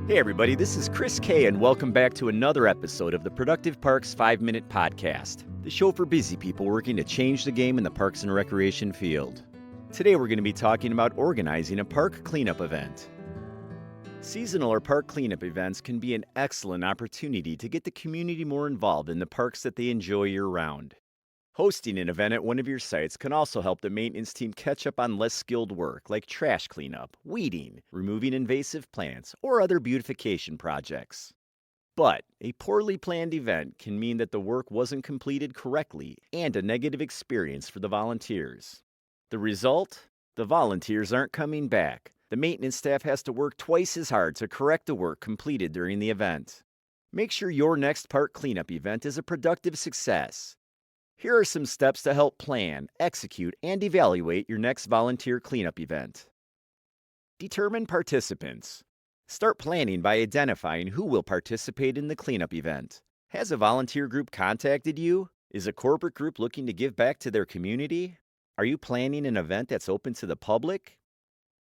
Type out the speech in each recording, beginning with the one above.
Hey everybody, this is Chris K and welcome back to another episode of the Productive Parks 5-Minute Podcast, the show for busy people working to change the game in the parks and recreation field. Today we're going to be talking about organizing a park cleanup event. Seasonal or park cleanup events can be an excellent opportunity to get the community more involved in the parks that they enjoy year-round. Hosting an event at one of your sites can also help the maintenance team catch up on less skilled work like trash cleanup, weeding, removing invasive plants, or other beautification projects. But a poorly planned event can mean that the work wasn't completed correctly and a negative experience for the volunteers. The result? The volunteers aren't coming back. The maintenance staff has to work twice as hard to correct the work completed during the event. Make sure your next park cleanup event is a productive success. Here are some steps to help plan, execute, and evaluate your next volunteer cleanup event. Determine participants. Start planning by identifying who will participate in the cleanup event. Has a volunteer group contacted you? Is a corporate group looking to give back to their community? Are you planning an event that's open to the public?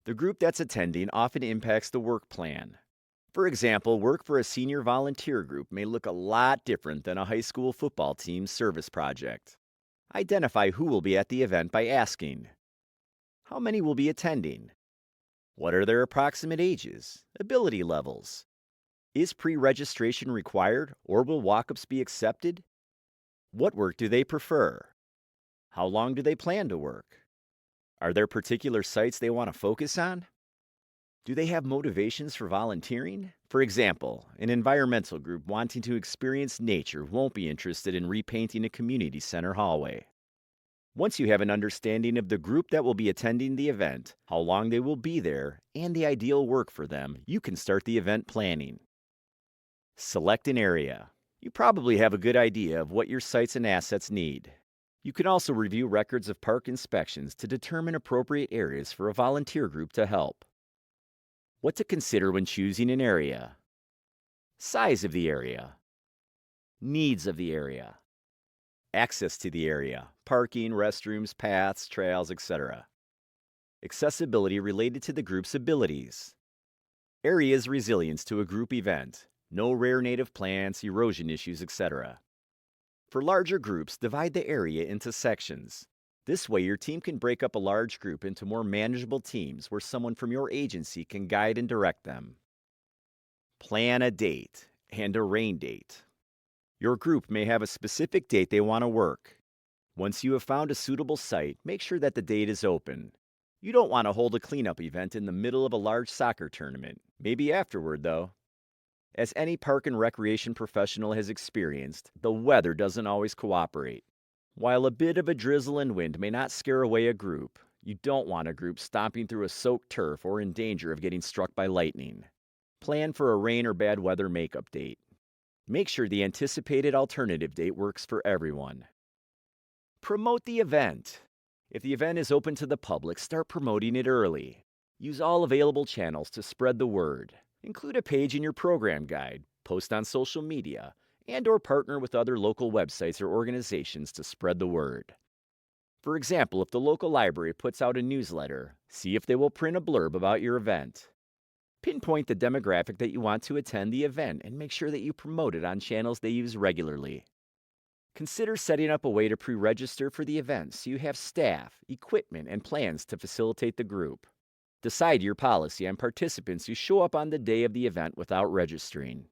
The group that's attending often impacts the work plan. For example, work for a senior volunteer group may look a lot different than a high school football team's service project. Identify who will be at the event by asking, how many will be attending? What are their approximate ages, ability levels? Is pre-registration required or will walk-ups be accepted? What work do they prefer? How long do they plan to work? Are there particular sites they want to focus on? Do they have motivations for volunteering? For example, an environmental group wanting to experience nature won't be interested in repainting a community center hallway. Once you have an understanding of the group that will be attending the event, how long they will be there, and the ideal work for them, you can start the event planning. Select an area. You probably have a good idea of what your sites and assets need. You can also review records of park inspections to determine appropriate areas for a volunteer group to help. What to consider when choosing an area. Size of the area. Needs of the area. Access to the area. Parking, restrooms, paths, trails, etc. Accessibility related to the group's abilities. Area's resilience to a group event. No rare native plants, erosion issues, etc. For larger groups, divide the area into sections. This way, your team can break up a large group into more manageable teams where someone from your agency can guide and direct them. Plan a date and a rain date. Your group may have a specific date they want to work. Once you have found a suitable site, make sure that the date is open. You don't want to hold a cleanup event in the middle of a large soccer tournament, maybe afterward though. As any park and recreation professional has experienced, the weather doesn't always cooperate. While a bit of a drizzle and wind may not scare away a group, you don't want a group stomping through a soaked turf or in danger of getting struck by lightning. Plan for a rain or bad weather makeup date. Make sure the anticipated alternative date works for everyone. Promote the event. If the event is open to the public, start promoting it early. Use all available channels to spread the word. Include a page in your program guide, post on social media, and/or partner with other local websites or organizations to spread the word. For example, if the local library puts out a newsletter, see if they will print a blurb about your event. Pinpoint the demographic that you want to attend the event and make sure that you promote it on channels they use regularly. Consider setting up a way to pre-register for the event so you have staff, equipment, and plans to facilitate the group. Decide your policy on participants who show up on the day of the event without registering.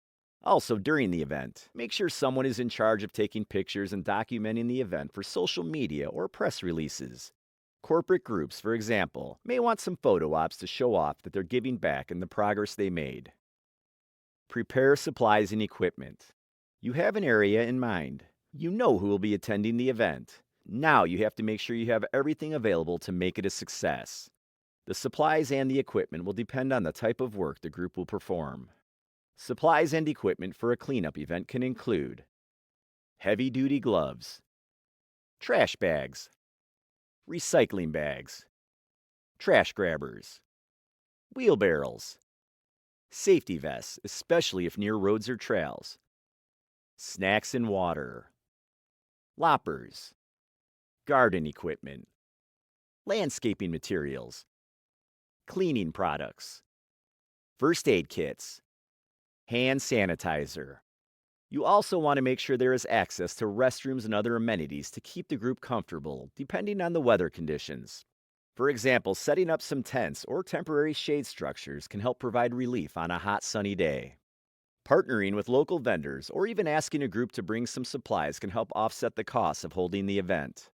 Also, during the event, make sure someone is in charge of taking pictures and documenting the event for social media or press releases. Corporate groups, for example, may want some photo ops to show off that they're giving back and the progress they made. Prepare supplies and equipment. You have an area in mind. You know who will be attending the event. Now you have to make sure you have everything available to make it a success. The supplies and the equipment will depend on the type of work the group will perform. Supplies and equipment for a cleanup event can include heavy-duty gloves, trash bags, recycling bags, trash grabbers, wheelbarrows, safety vests, especially if near roads or trails, snacks and water, loppers, garden equipment, landscaping materials, cleaning products, first aid kits, Hand sanitizer. You also want to make sure there is access to restrooms and other amenities to keep the group comfortable, depending on the weather conditions. For example, setting up some tents or temporary shade structures can help provide relief on a hot, sunny day. Partnering with local vendors or even asking a group to bring some supplies can help offset the costs of holding the event.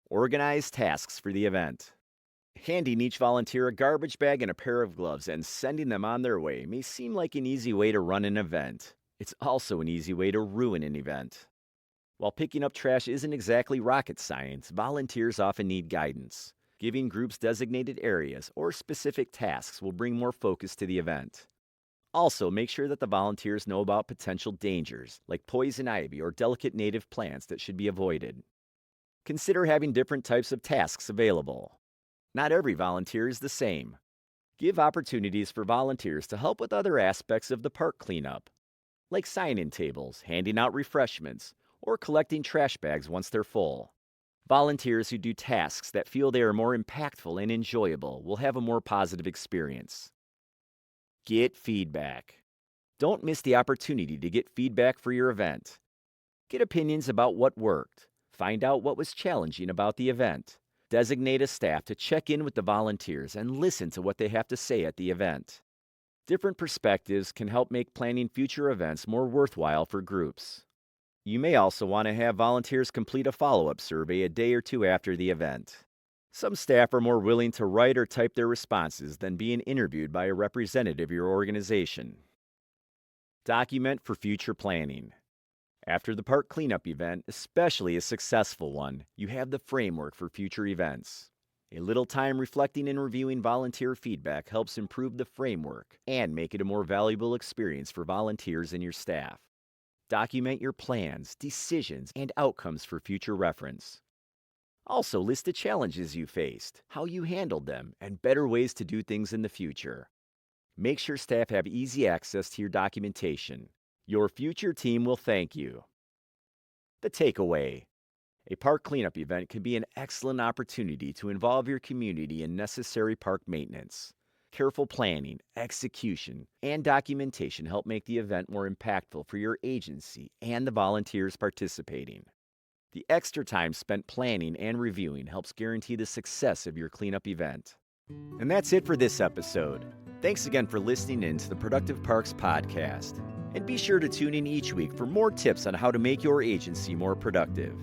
Organize tasks for the event. Handing each volunteer a garbage bag and a pair of gloves and sending them on their way may seem like an easy way to run an event. It's also an easy way to ruin an event. While picking up trash isn't exactly rocket science, volunteers often need guidance. Giving groups designated areas or specific tasks will bring more focus to the event. Also, make sure that the volunteers know about potential dangers, like poison ivy or delicate native plants that should be avoided. Consider having different types of tasks available. Not every volunteer is the same. Give opportunities for volunteers to help with other aspects of the park cleanup, like sign-in tables, handing out refreshments, or collecting trash bags once they're full. Volunteers who do tasks that feel they are more impactful and enjoyable will have a more positive experience. Get feedback. Don't miss the opportunity to get feedback for your event. Get opinions about what worked. Find out what was challenging about the event. Designate a staff to check in with the volunteers and listen to what they have to say at the event. Different perspectives can help make planning future events more worthwhile for groups. You may also want to have volunteers complete a follow-up survey a day or two after the event. Some staff are more willing to write or type their responses than being interviewed by a representative of your organization. Document for future planning. After the park cleanup event, especially a successful one, you have the framework for future events. A little time reflecting and reviewing volunteer feedback helps improve the framework and make it a more valuable experience for volunteers and your staff. Document your plans, decisions, and outcomes for future reference. Also, list the challenges you faced, how you handled them, and better ways to do things in the future. Make sure staff have easy access to your documentation. Your future team will thank you. The takeaway. A park cleanup event can be an excellent opportunity to involve your community in necessary park maintenance. Careful planning, execution, and documentation help make the event more impactful for your agency and the volunteers participating. The extra time spent planning and reviewing helps guarantee the success of your cleanup event. And that's it for this episode. Thanks again for listening in to the Productive Parks podcast. And be sure to tune in each week for more tips on how to make your agency more productive.